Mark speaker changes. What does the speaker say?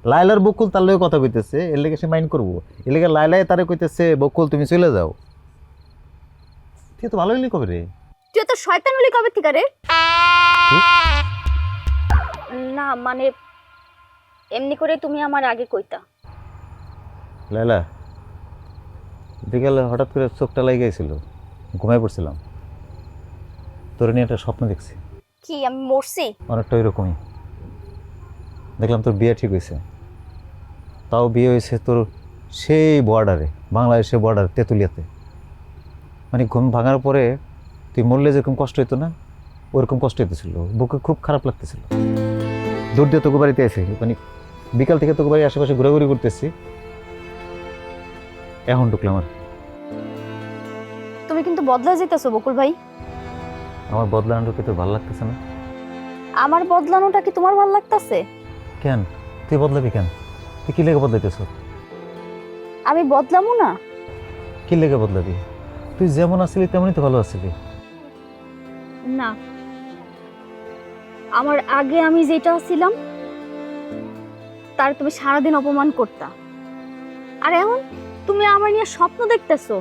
Speaker 1: লাইলার বকুল তার লগে কথা কইতেছে, এর লেগে সে মাইন্ড করবো। এর লেগে লাইলাই তারে কইতেছে বকুল তুমি চলে যাও। তুই তো ভালো হইলি কবে রে?
Speaker 2: তুই তো শয়তান হলি কবে থেকে রে?
Speaker 1: কি?
Speaker 2: না মানে এমনি করে তুমি আমার আগে কইতা।
Speaker 1: লাইলা, বিকেলে হঠাৎ করে চোখটা লেগে গেছিল, ঘুমায় পড়ছিলাম, তোর নিয়ে একটা স্বপ্ন দেখছি।
Speaker 2: কি আমি মরছি?
Speaker 1: অনেকটা ওইরকমই। দেখলাম তোর বিয়ে ঠিক হয়েছে, তাও বিয়ে হয়েছে তোর সেই বর্ডারে, বাংলাদেশের বর্ডার তেঁতুলিয়াতে। মানে ঘুম ভাঙার পরে তুই মরলে যেরকম কষ্ট হইতো না, ওরকম কষ্ট হইতেছিল, বুকে খুব খারাপ লাগতেছিল। দূর দিয়ে তোকে বাড়িতে এসে মানে বিকাল থেকে তোকে বাড়ির আশেপাশে ঘোরাঘুরি করতেছি, এখন ঢুকলাম। আর
Speaker 2: তুমি কিন্তু বদলা যেতেছো বকুল ভাই।
Speaker 1: আমার বদলানোটা তোর ভালো লাগতেছে না?
Speaker 2: আমার বদলানোটা কি তোমার ভালো লাগতেছে?
Speaker 1: কেন তুই বদলাবি কেন? তুই কি লেগে বদলাইতেছ?
Speaker 2: আমি বদলামু না?
Speaker 1: কি লেগে বদলাবি? তুই যেমন আসলি তেমনই তো ভালো আসলি।
Speaker 2: না, আমার আগে আমি যেটা ছিলাম তার তুমি সারাদিন অপমান করতা, আর এখন তুমি আমার নিয়ে স্বপ্ন দেখতেছো।